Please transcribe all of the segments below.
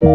Hey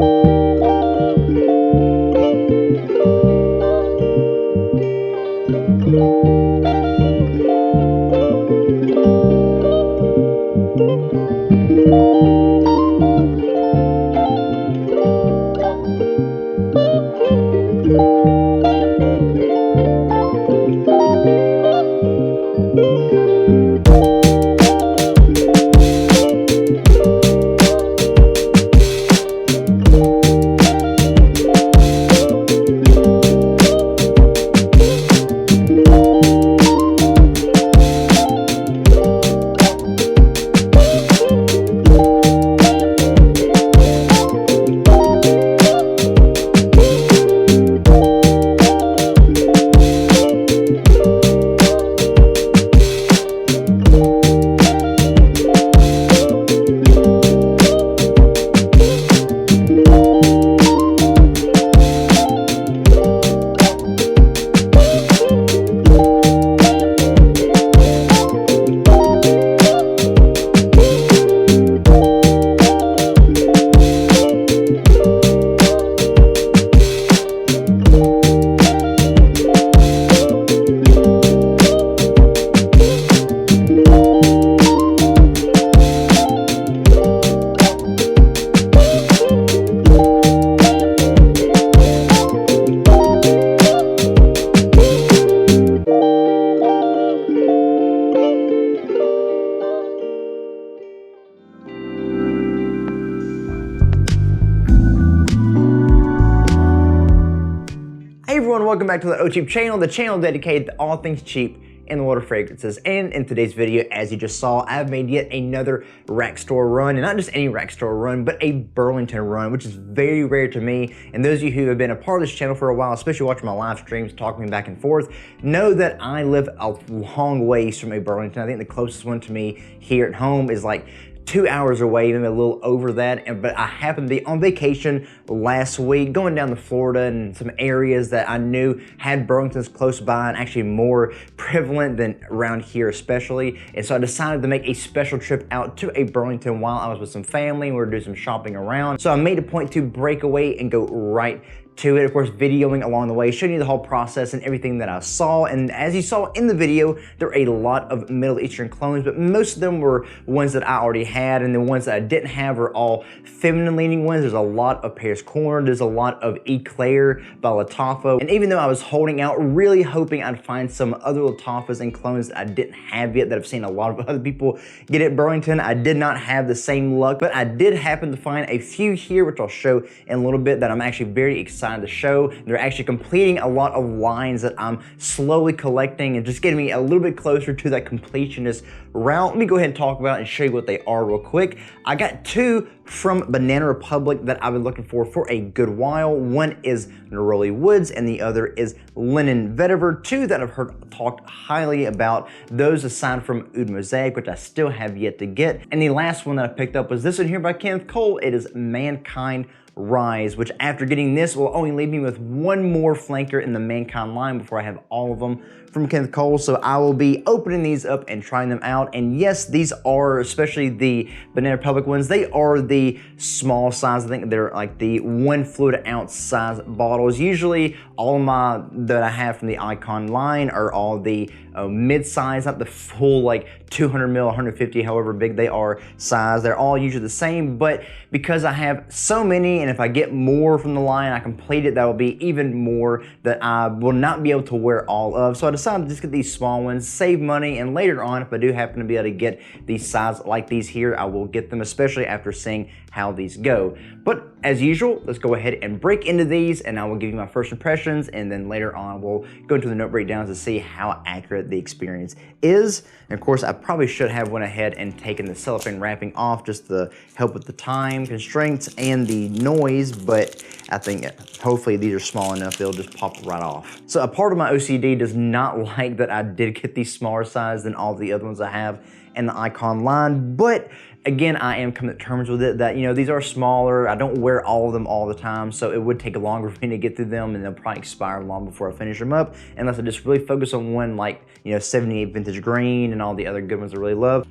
everyone, welcome back to the O-Cheap channel, the channel dedicated to all things cheap in the world of fragrances. And in today's video, as you just saw, I've made yet another rack store run, and not just any rack store run, but a Burlington run, which is very rare to me. And those of you who have been a part of this channel for a while, especially watching my live streams, talking me back and forth, know that I live a long ways from a Burlington. I think the closest one to me here at home is like 2 hours away, maybe a little over that. But I happened to be on vacation last week, going down to Florida and some areas that I knew had Burlingtons close by and actually more prevalent than around here especially. And so I decided to make a special trip out to a Burlington while I was with some family. We were doing some shopping around. So I made a point to break away and go right to it, of course, videoing along the way, showing you the whole process and everything that I saw. And as you saw in the video, there are a lot of Middle Eastern clones, but most of them were ones that I already had, and the ones that I didn't have are all feminine leaning ones. There's a lot of Paris Corner, there's a lot of Eclair by Lattafa, and even though I was holding out, really hoping I'd find some other Lattafas and clones that I didn't have yet, that I've seen a lot of other people get at Burlington, I did not have the same luck, but I did happen to find a few here, which I'll show in a little bit, that I'm actually very excited to show. They're actually completing a lot of lines that I'm slowly collecting and just getting me a little bit closer to that completionist route. Let me go ahead and talk about and show you what they are real quick. I got two from Banana Republic that I've been looking for a good while. One is Neroli Woods and the other is Linen Vetiver, two that I've heard talked highly about. Those aside from Oud Mosaic, which I still have yet to get. And the last one that I picked up was this one here by Kenneth Cole. It is Mankind Rise, which after getting this will only leave me with one more flanker in the Mankind line before I have all of them from Kenneth Cole. So I will be opening these up and trying them out. And yes, these are, especially the Banana Republic ones, they are the small size. I think they're like the 1 fluid ounce size bottles. Usually all of my that I have from the Icon line are all the mid-size, not the full like 200 mil, 150, however big they are size. They're all usually the same, but because I have so many, and if I get more from the line, I complete it, that will be even more that I will not be able to wear all of. So I decided to just get these small ones, save money, and later on, if I do happen to be able to get these size like these here, I will get them, especially after seeing how these go. But as usual, let's go ahead and break into these, and I will give you my first impressions, and then later on, we'll go into the note breakdowns to see how accurate the experience is. And of course, I probably should have went ahead and taken the cellophane wrapping off just to help with the time constraints and the noise, but I think hopefully these are small enough they'll just pop right off. So a part of my OCD does not like that I did get these smaller size than all the other ones I have in the Icon line, but again, I am coming to terms with it that, you know, these are smaller. I don't wear all of them all the time, so it would take longer for me to get through them, and they'll probably expire long before I finish them up, unless I just really focus on one like, you know, 78 Vintage Green and all the other good ones I really love.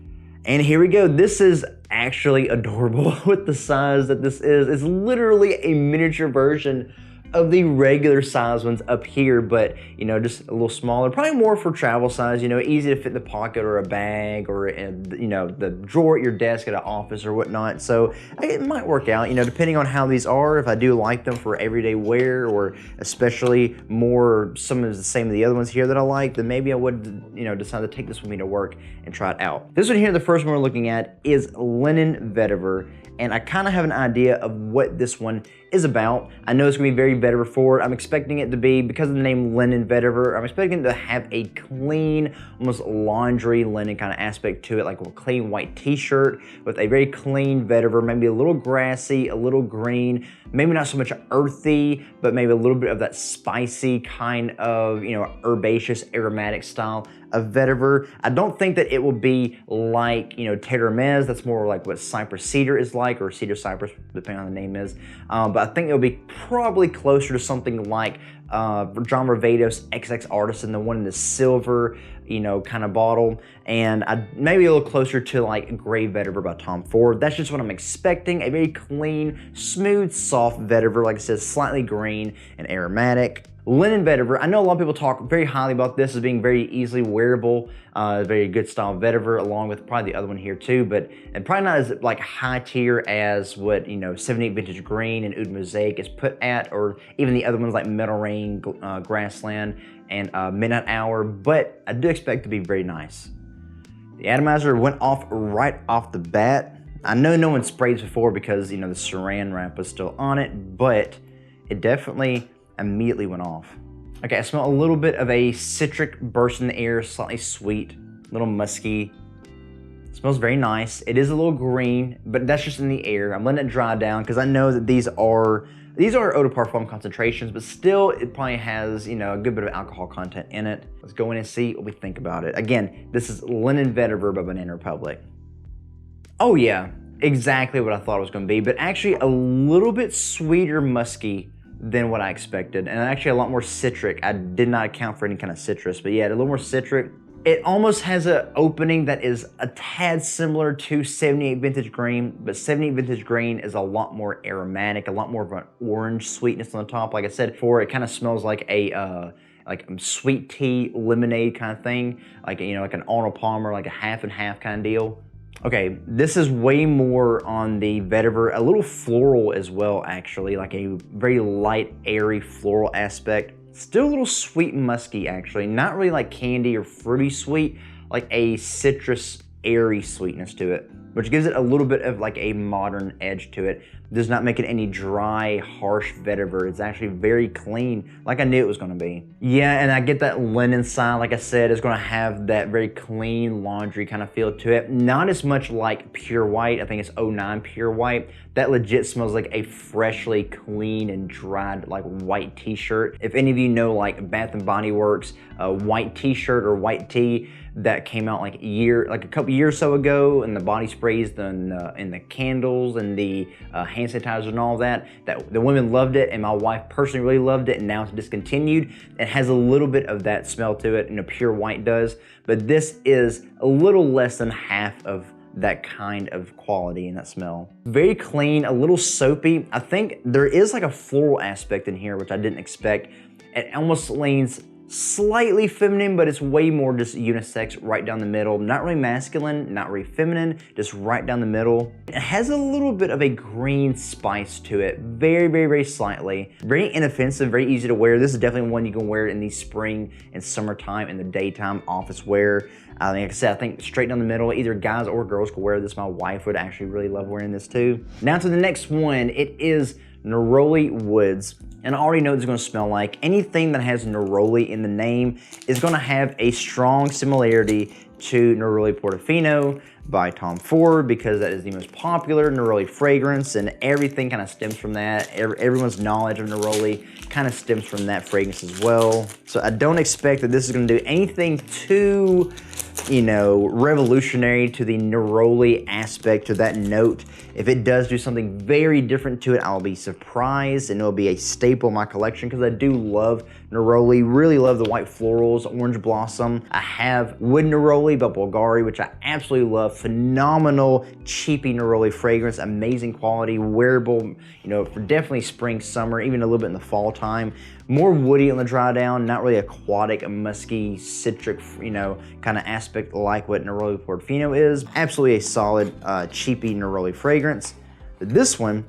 And here we go. This is actually adorable with the size that this is. It's literally a miniature version of the regular size ones up here, but you know, just a little smaller, probably more for travel size, you know, easy to fit in the pocket or a bag or in, you know, the drawer at your desk at an office or whatnot. So it might work out, you know, depending on how these are. If I do like them for everyday wear, or especially more some of the same of the other ones here that I like, then maybe I would, you know, decide to take this with me to work and try it out. This one here, the first one we're looking at, is linen vetiver. And I kind of have an idea of what this one is about. I know it's gonna be very vetiver forward. I'm expecting it to be, because of the name linen vetiver, I'm expecting it to have a clean, almost laundry linen kind of aspect to it, like a clean white t-shirt with a very clean vetiver, maybe a little grassy, a little green, maybe not so much earthy, but maybe a little bit of that spicy kind of, you know, herbaceous, aromatic style of vetiver. I don't think that it will be like, you know, terre Hermes. That's more like what cypress cedar is like, or cedar cypress, depending on the name is. But I think it'll be probably closer to something like John Varvatos XX Artisan, the one in the silver, you know, kind of bottle, and maybe a little closer to like Gray Vetiver by Tom Ford. That's just what I'm expecting. A very clean, smooth, soft vetiver, like I said, slightly green and aromatic. Linen vetiver, I know a lot of people talk very highly about this as being very easily wearable, very good style vetiver, along with probably the other one here too, and probably not as like high tier as what, you know, 78 Vintage Green and Oud Mosaic is put at, or even the other ones like Metal Rain, Grassland, and Midnight Hour, but I do expect it to be very nice. The atomizer went off right off the bat. I know no one sprayed before because, you know, the saran wrap was still on it, but it definitely immediately went off. Okay, I smell a little bit of a citric burst in the air, slightly sweet, a little musky. It smells very nice. It is a little green, but that's just in the air. I'm letting it dry down because I know that these are eau de parfum concentrations, but still it probably has, you know, a good bit of alcohol content in it. Let's go in and see what we think about it. Again, this is Linen Vetiver by Banana Republic. Oh yeah, exactly what I thought it was gonna be, but actually a little bit sweeter musky than what I expected, and actually a lot more citric. I did not account for any kind of citrus, but yeah, a little more citric. It almost has an opening that is a tad similar to 78 Vintage Green, but 78 Vintage Green is a lot more aromatic, a lot more of an orange sweetness on the top. Like I said before, it kind of smells like a sweet tea lemonade kind of thing, like, you know, like an Arnold Palmer, like a half and half kind of deal. Okay, this is way more on the vetiver, a little floral as well, actually, like a very light, airy floral aspect. Still a little sweet and musky, actually. Not really like candy or fruity sweet, like a citrus, airy sweetness to it, which gives it a little bit of like a modern edge to it. Does not make it any dry, harsh vetiver. It's actually very clean, like I knew it was gonna be. Yeah, and I get that linen side, like I said, is gonna have that very clean laundry kind of feel to it. Not as much like Pure White. I think it's 09 Pure White. That legit smells like a freshly clean and dried like white t-shirt. If any of you know like Bath and Body Works white t-shirt or white tee that came out like a couple years or so ago, and the body sprays and the candles and the hand sanitizer and all that the women loved it, and my wife personally really loved it, and now it's discontinued. It has a little bit of that smell to it, and a Pure White does, but this is a little less than half of that kind of quality and that smell. Very clean, a little soapy. I think there is like a floral aspect in here, which I didn't expect. It almost leans slightly feminine, but it's way more just unisex, right down the middle. Not really masculine, not really feminine, just right down the middle. It has a little bit of a green spice to it, very, very, very slightly. Very inoffensive, very easy to wear. This is definitely one you can wear in the spring and summertime, in the daytime office wear. Like I said, I think straight down the middle, either guys or girls could wear this. My wife would actually really love wearing this too. Now to the next one, it is Neroli Woods. And I already know what it's gonna smell like. Anything that has neroli in the name is gonna have a strong similarity to Neroli Portofino by Tom Ford, because that is the most popular neroli fragrance, and everything kind of stems from that. Everyone's knowledge of neroli kind of stems from that fragrance as well. So I don't expect that this is gonna do anything too you know, revolutionary to the neroli aspect to that note. If it does do something very different to it, I'll be surprised, and it'll be a staple in my collection because I do love neroli, really love the white florals, orange blossom. I have wood neroli by Bulgari, which I absolutely love. Phenomenal, cheapy neroli fragrance, amazing quality, wearable, you know, for definitely spring, summer, even a little bit in the fall time. More woody on the dry down, not really aquatic, musky, citric, you know, kind of aspect like what Neroli Portofino is. Absolutely a solid, cheapy neroli fragrance. But this one,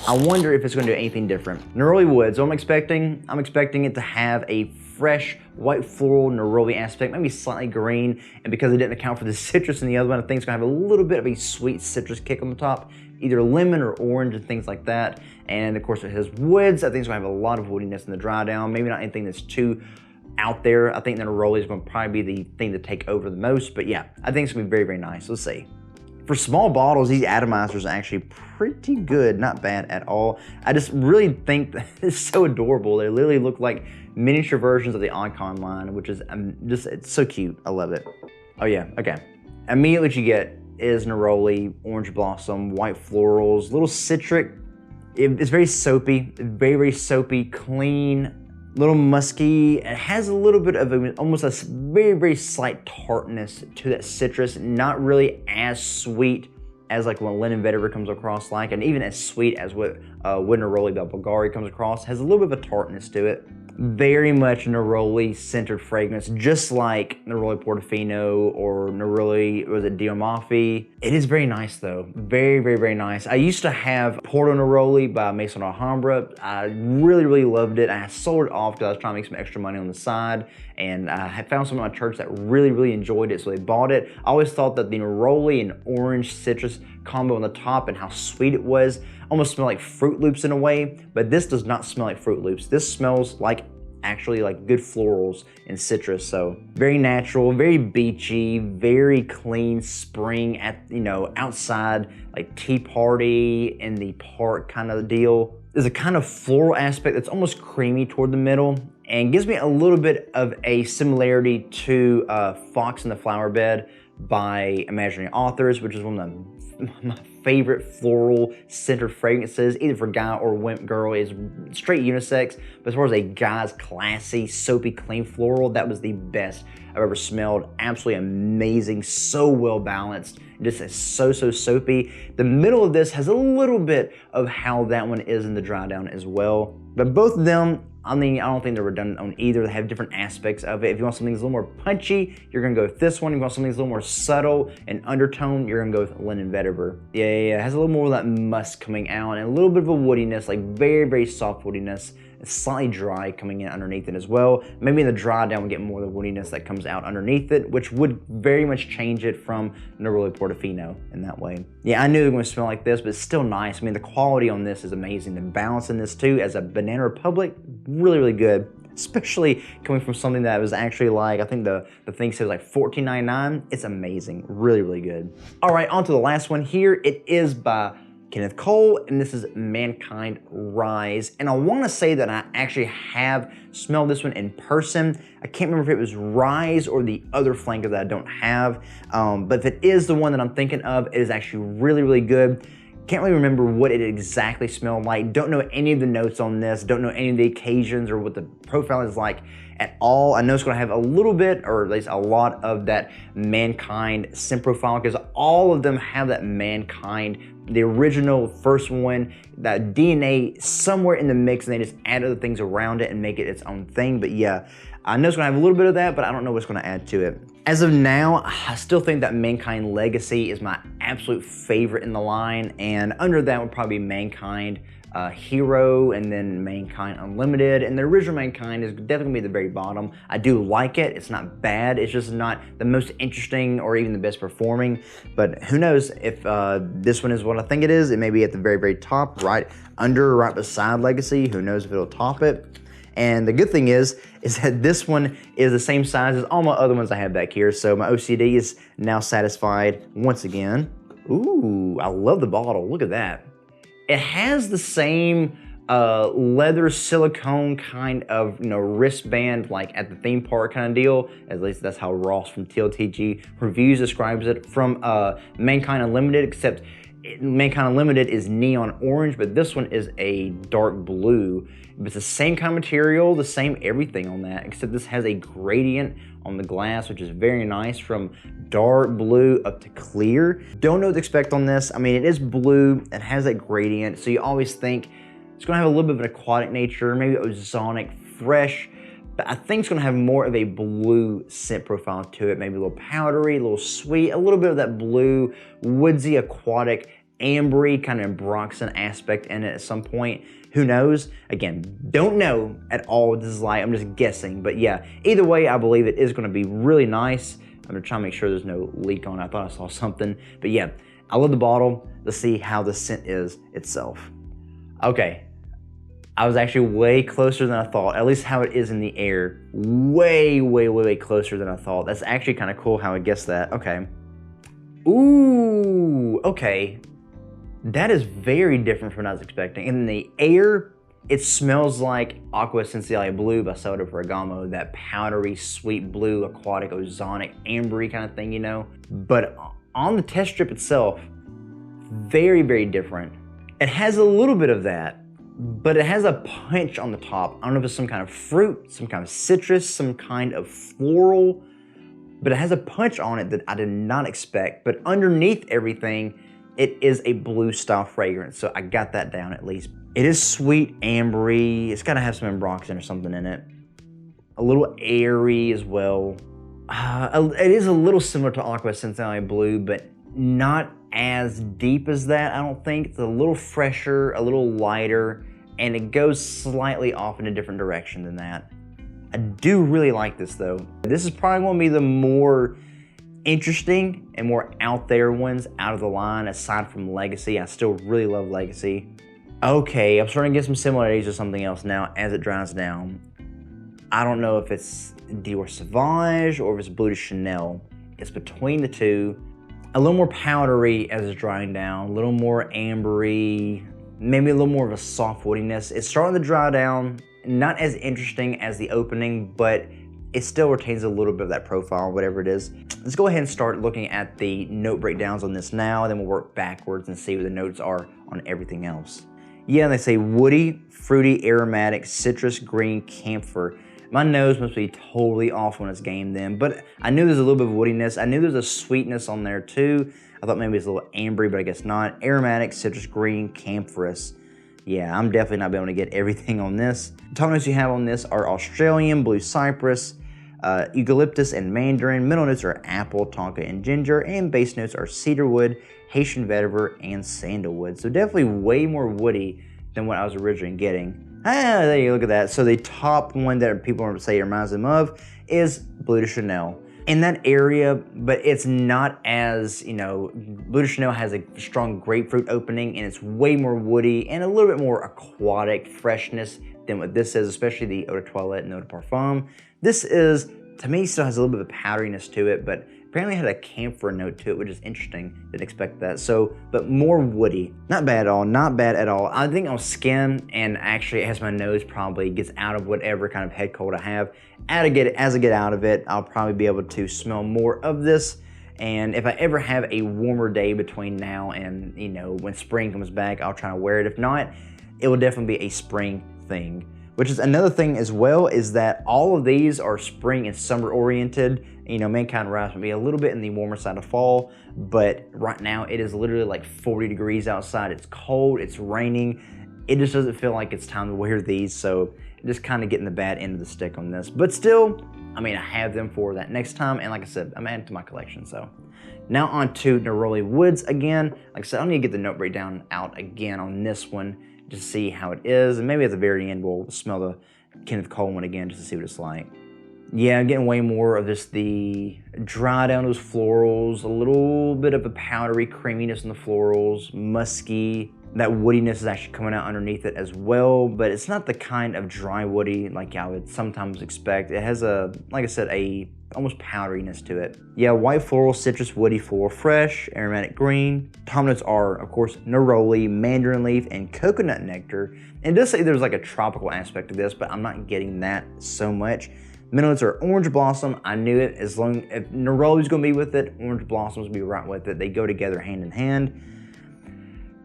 I wonder if it's going to do anything different. Neroli wood, so I'm expecting it to have a fresh white floral neroli aspect, maybe slightly green, and because it didn't account for the citrus in the other one, I think it's going to have a little bit of a sweet citrus kick on the top, either lemon or orange and things like that. And of course it has woods. I think it's going to have a lot of woodiness in the dry down, maybe not anything that's too out there. I think the neroli is going to probably be the thing to take over the most, but yeah, I think it's going to be very, very nice. Let's see. For small bottles, these atomizers are actually pretty good, not bad at all. I just really think that it's so adorable. They literally look like miniature versions of the Icon line, which is it's so cute. I love it. Oh yeah, okay. Immediately what you get is neroli, orange blossom, white florals, little citric. It's very soapy, very, very soapy, clean, little musky. It has a little bit of almost a very, very slight tartness to that citrus, not really as sweet as like when Linen Vetiver comes across like, and even as sweet as what Wood Neroli by Bulgari comes across. Has a little bit of a tartness to it. Very much neroli centered fragrance, just like Neroli Portofino or Neroli, was it Diamalfi? It is very nice though, very, very, very nice. I used to have Porto Neroli by Maison Alhambra. I really, really loved it. I sold it off because I was trying to make some extra money on the side, and I had found someone in my church that really, really enjoyed it, so they bought it. I always thought that the neroli and orange citrus combo on the top and how sweet it was almost smelled like Fruit Loops in a way, but this does not smell like Fruit Loops. This smells like actually like good florals and citrus. So very natural, very beachy, very clean spring at, you know, outside, like tea party in the park kind of deal. There's a kind of floral aspect that's almost creamy toward the middle and gives me a little bit of a similarity to Fox in the Flower Bed by Imaginary Authors, which is one of my favorite floral centered fragrances, either for guy or girl. Is straight unisex, but as far as a guy's classy, soapy, clean floral, that was the best I've ever smelled. Absolutely amazing, so well balanced, just so soapy. The middle of this has a little bit of how that one is in the dry down as well, but both of them, I mean, I don't think they're redundant on either. They have different aspects of it. If you want something that's a little more punchy, you're gonna go with this one. If you want something that's a little more subtle and undertone, you're gonna go with Linen Vetiver. Yeah, it has a little more of that musk coming out and a little bit of a woodiness, like very, very soft woodiness. It's slightly dry coming in underneath it as well. Maybe in the dry down we get more of the woodiness that comes out underneath it, which would very much change it from Neroli Portofino in that way. Yeah, I knew it was gonna smell like this, but it's still nice. I mean, the quality on this is amazing. The balance in this too, as a Banana Republic, really, really good. Especially coming from something that was actually like, I think the thing says like $14.99. It's amazing, really, really good. All right, on to the last one here. It is by Kenneth Cole, and this is Mankind Rise. And I want to say that I actually have smelled this one in person. I can't remember if it was Rise or the other flanker that I don't have, but if it is the one that I'm thinking of, it is actually really, really good. Can't really remember what it exactly smelled like. Don't know any of the notes on this. Don't know any of the occasions or what the profile is like at all. I know it's gonna have a little bit, or at least a lot of that Mankind scent profile, because all of them have that Mankind, the original first one, that DNA somewhere in the mix, and they just add other things around it and make it its own thing. But yeah, I know it's gonna have a little bit of that, but I don't know what's gonna add to it. As of now, I still think that Mankind Legacy is my absolute favorite in the line, and under that would probably be Mankind Hero, and then Mankind Unlimited, and the original Mankind is definitely gonna be at the very bottom. I do like it, it's not bad, it's just not the most interesting or even the best performing, but who knows if this one is what I think it is. It may be at the very, very top, right under, right beside Legacy. Who knows if it'll top it. And the good thing is that this one is the same size as all my other ones I have back here, so my OCD is now satisfied once again. Ooh, I love the bottle, look at that. It has the same leather silicone kind of, wristband, like at the theme park kind of deal. At least that's how Ross from TLTG Reviews describes it. From Mankind Unlimited, except Mankind Unlimited is neon orange, but this one is a dark blue. It's the same kind of material, the same everything on that, except this has a gradient on the glass, which is very nice, from dark blue up to clear. Don't know what to expect on this. I mean, it is blue, it has that gradient, so you always think it's gonna have a little bit of an aquatic nature, maybe ozonic, fresh, but I think it's gonna have more of a blue scent profile to it, maybe a little powdery, a little sweet, a little bit of that blue, woodsy, aquatic, ambery kind of ambroxan aspect in it at some point. Who knows? Again, don't know at all what this is like. I'm just guessing. But yeah, either way, I believe it is going to be really nice. I'm going to try to make sure there's no leak on it. I thought I saw something. But yeah, I love the bottle. Let's see how the scent is itself. Okay. I was actually way closer than I thought. At least how it is in the air. Way, way, way, way closer than I thought. That's actually kind of cool how I guessed that. Okay. Ooh, okay. That is very different from what I was expecting. In the air, it smells like Aqua Essenziale Blue by Soda Ferragamo, that powdery, sweet blue, aquatic, ozonic, ambery kind of thing, But on the test strip itself, very, very different. It has a little bit of that, but it has a punch on the top. I don't know if it's some kind of fruit, some kind of citrus, some kind of floral, but it has a punch on it that I did not expect. But underneath everything, it is a blue style fragrance, so I got that down at least. It is sweet, ambery. It's gotta have some ambroxan or something in it. A little airy as well. It is a little similar to Aqua Essenziale Blue, but not as deep as that, I don't think. It's a little fresher, a little lighter, and it goes slightly off in a different direction than that. I do really like this though. This is probably gonna be the more interesting and more out there ones out of the line, aside from Legacy. I still really love Legacy. Okay, I'm starting to get some similarities to something else now as it dries down. I don't know if it's Dior Sauvage or if it's Bleu de Chanel. It's between the two. A little more powdery as it's drying down, a little more ambery, maybe a little more of a soft woodiness. It's starting to dry down, not as interesting as the opening, but it still retains a little bit of that profile, whatever it is. Let's go ahead and start looking at the note breakdowns on this now, and then we'll work backwards and see what the notes are on everything else. Yeah, they say woody, fruity, aromatic, citrus, green, camphor. My nose must be totally off when it's game then, but I knew there's a little bit of woodiness. I knew there's a sweetness on there too. I thought maybe it's a little ambery, but I guess not. Aromatic, citrus, green, camphorous. Yeah, I'm definitely not able to get everything on this. The top notes you have on this are Australian, blue cypress, eucalyptus and mandarin. Middle notes are apple, tonka, and ginger, and base notes are cedarwood, Haitian vetiver, and sandalwood. So definitely way more woody than what I was originally getting. Ah, there you look at that. So the top one that people say it reminds them of is Bleu de Chanel. In that area, but it's not as, Bleu de Chanel has a strong grapefruit opening and it's way more woody and a little bit more aquatic freshness than what this is, especially the Eau de Toilette and Eau de Parfum. This is, to me, still has a little bit of a powderiness to it, but apparently had a camphor note to it, which is interesting. Didn't expect that. So, but more woody. Not bad at all, not bad at all. I think on skin, and actually as my nose probably gets out of whatever kind of head cold I have, as I get out of it, I'll probably be able to smell more of this. And if I ever have a warmer day between now and, when spring comes back, I'll try to wear it. If not, it will definitely be a spring thing. Which is another thing as well, is that all of these are spring and summer oriented. Mankind Rise will be a little bit in the warmer side of fall, but right now it is literally like 40 degrees outside. It's cold, it's raining. It just doesn't feel like it's time to wear these, so just kind of getting the bad end of the stick on this. But still, I have them for that next time, and like I said, I'm adding to my collection. So now on to Neroli Woods again. Like I said, I need to get the note breakdown out again on this one, just to see how it is, and maybe at the very end we'll smell the Kenneth Cole one again just to see what it's like. Yeah, I'm getting way more of just the dry down those florals, a little bit of a powdery creaminess in the florals, musky. That woodiness is actually coming out underneath it as well, but it's not the kind of dry woody like I would sometimes expect. It has like I said, a almost powderiness to it. Yeah, white floral, citrus, woody, floral, fresh, aromatic green. Top notes are, of course, neroli, mandarin leaf, and coconut nectar. And it does say there's like a tropical aspect to this, but I'm not getting that so much. Middle notes are orange blossom. I knew it. As long if neroli's gonna be with it, orange blossoms will be right with it. They go together hand in hand.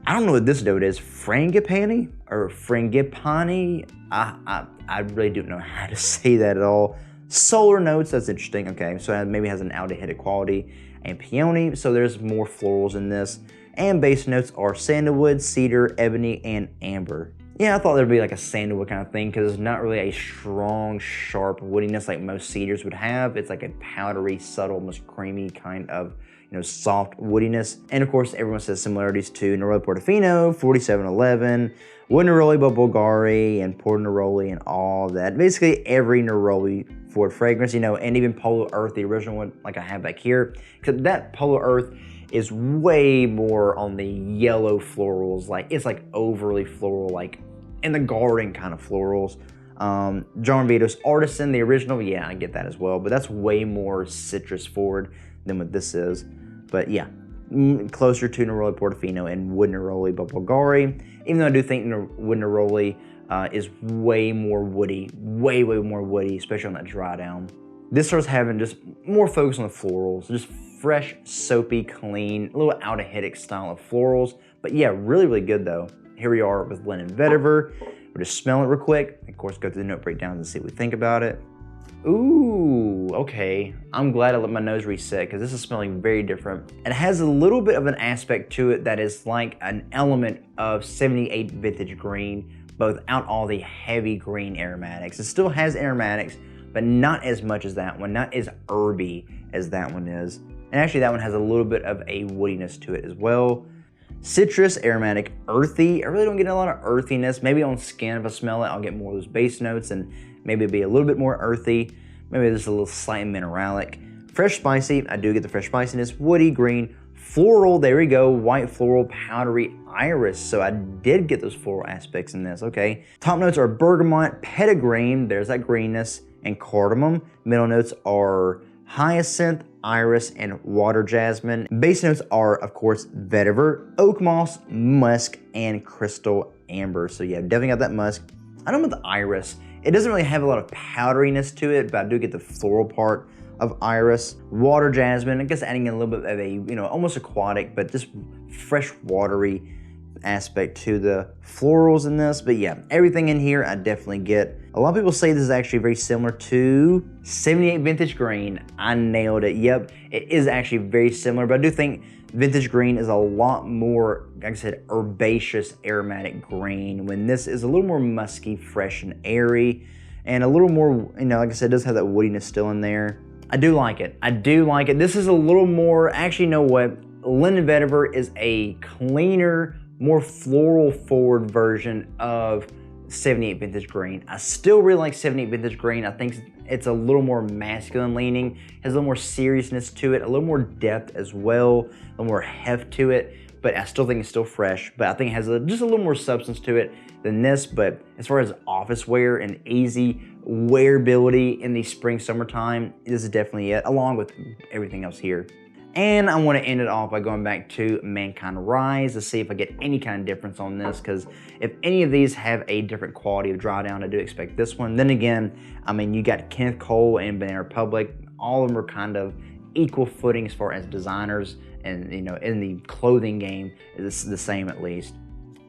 I don't know what this note is. Frangipani or frangipani? I really don't know how to say that at all. Solar notes, that's interesting. Okay, so it maybe has an aldehydic quality. And peony, so there's more florals in this. And base notes are sandalwood, cedar, ebony, and amber. Yeah, I thought there'd be like a sandalwood kind of thing because it's not really a strong, sharp woodiness like most cedars would have. It's like a powdery, subtle, almost creamy kind of, soft woodiness. And of course, everyone says similarities to Neroli Portofino, 4711, wood neroli by Bulgari, and port neroli, and all that. Basically, every neroli for fragrance, and even Polo Earth, the original one, like I have back here. Because that Polo Earth is way more on the yellow florals, it's like overly floral, like in the garden kind of florals. John Vito's Artisan, the original, yeah, I get that as well, but that's way more citrus forward than what this is. But yeah, closer to Neroli Portofino and wood neroli by Bulgari, even though I do think wood neroli is way more woody, way more woody, especially on that dry down. This starts having just more focus on the florals, just fresh, soapy, clean, a little aldehydic style of florals. But yeah, really good though. Here we are with linen vetiver. We'll just smell it real quick. Of course, go through the note breakdowns and see what we think about it. Ooh, okay. I'm glad I let my nose reset because this is smelling very different. It has a little bit of an aspect to it that is like an element of 78 vintage green, but without all the heavy green aromatics. It still has aromatics, but not as much as that one, not as herby as that one is. And actually that one has a little bit of a woodiness to it as well. Citrus, aromatic, earthy. I really don't get a lot of earthiness. Maybe on skin, if I smell it, I'll get more of those base notes and maybe it'll be a little bit more earthy. Maybe just a little slight mineralic. Fresh, spicy. I do get the fresh spiciness. Woody, green, floral. There we go. White floral, powdery iris. So I did get those floral aspects in this. Okay. Top notes are bergamot, petitgreen. There's that greenness. And cardamom. Middle notes are hyacinth, iris, and water jasmine. Base notes are, of course, vetiver, oak moss, musk, and crystal amber. So yeah, definitely got that musk. I don't know about the iris. It doesn't really have a lot of powderiness to it, but I do get the floral part of iris. Water jasmine, I guess adding in a little bit of a, almost aquatic, but just fresh watery aspect to the florals in this. But yeah, everything in here I definitely get. A lot of people say this is actually very similar to 78 Vintage Green. I nailed it. Yep, it is actually very similar, but I do think Vintage Green is a lot more, like I said, herbaceous, aromatic green, when this is a little more musky, fresh, and airy, and a little more, like I said, it does have that woodiness still in there. I do like it. I do like it. This is a little more, actually, you know what? Linen Vetiver is a cleaner, more floral forward version of 78 Vintage Green. I still really like 78 Vintage Green. I think it's a little more masculine leaning, has a little more seriousness to it, a little more depth as well, a little more heft to it, but I still think it's still fresh, but I think it has just a little more substance to it than this. But as far as office wear and easy wearability in the spring, summertime, this is definitely it, along with everything else here. And I want to end it off by going back to Mankind Rise to see if I get any kind of difference on this, because if any of these have a different quality of dry down, I do expect this one. Then again, I mean, you got Kenneth Cole and Banana Republic. All of them are kind of equal footing as far as designers, and in the clothing game, it's the same at least.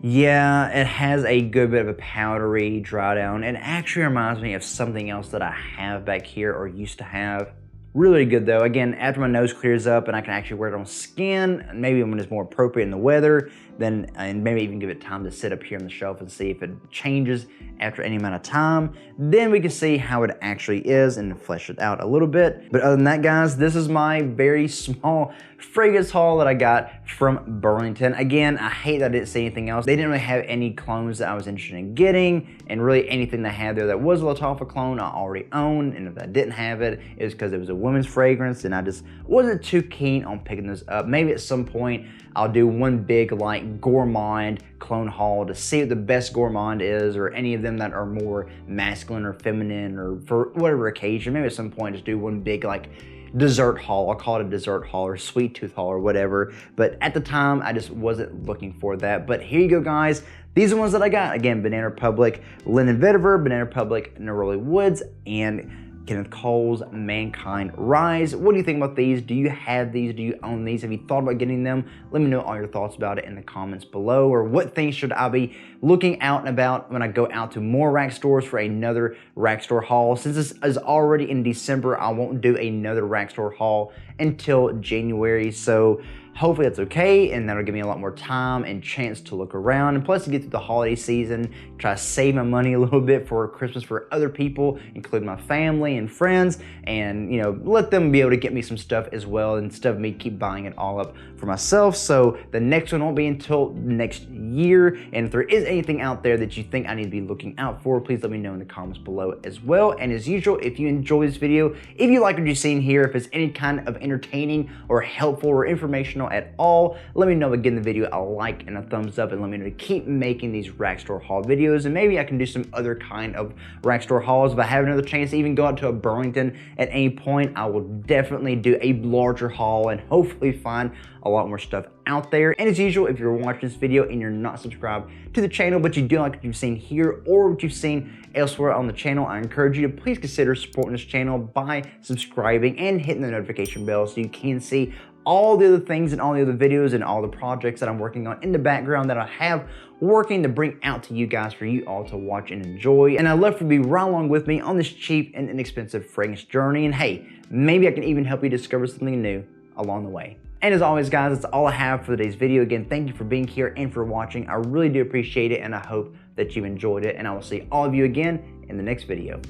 Yeah, it has a good bit of a powdery dry down. It actually reminds me of something else that I have back here or used to have. Really good though. Again, after my nose clears up and I can actually wear it on skin, maybe when it's more appropriate in the weather, then, and maybe even give it time to sit up here on the shelf and see if it changes after any amount of time, then we can see how it actually is and flesh it out a little bit. But other than that, guys, this is my very small fragrance haul that I got from Burlington. Again, I hate that I didn't see anything else. They didn't really have any clones that I was interested in getting, and really anything they had there that was a Lattafa clone I already owned, and if I didn't have it, it was because it was a women's fragrance, and I just wasn't too keen on picking this up. Maybe at some point I'll do one big like gourmand clone haul to see what the best gourmand is, or any of them that are more masculine or feminine, or for whatever occasion. Maybe at some point just do one big like dessert haul. I'll call it a dessert haul or sweet tooth haul or whatever. But at the time, I just wasn't looking for that. But here you go, guys. These are the ones that I got. Again, Banana Republic Linen Vetiver, Banana Republic Neroli Woods, and Kenneth Cole's Mankind Rise. What do you think about these? Do you have these? Do you own these? Have you thought about getting them? Let me know all your thoughts about it in the comments below. Or what things should I be looking out and about when I go out to more rack stores for another rack store haul? Since this is already in December, I won't do another rack store haul until January. So hopefully that's okay, and that'll give me a lot more time and chance to look around, and plus to get through the holiday season, try to save my money a little bit for Christmas for other people, including my family and friends, and you know, let them be able to get me some stuff as well instead of me keep buying it all up for myself. So the next one won't be until next year, and if there is anything out there that you think I need to be looking out for, please let me know in the comments below as well. And as usual, if you enjoy this video, if you like what you've seen here, if it's any kind of entertaining or helpful or informational at all, let me know by giving the video a like and a thumbs up, and let me know to keep making these rack store haul videos, and maybe I can do some other kind of rack store hauls. If I have another chance to even go out to a Burlington at any point, I will definitely do a larger haul and hopefully find a lot more stuff out there. And as usual, if you're watching this video and you're not subscribed to the channel, but you do like what you've seen here or what you've seen elsewhere on the channel, I encourage you to please consider supporting this channel by subscribing and hitting the notification bell so you can see all the other things and all the other videos and all the projects that I'm working on in the background that I have working to bring out to you guys for you all to watch and enjoy. And I'd love for you to be right along with me on this cheap and inexpensive fragrance journey. And hey, maybe I can even help you discover something new along the way. And as always, guys, that's all I have for today's video. Again, thank you for being here and for watching. I really do appreciate it, and I hope that you enjoyed it. And I will see all of you again in the next video.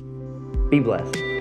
Be blessed.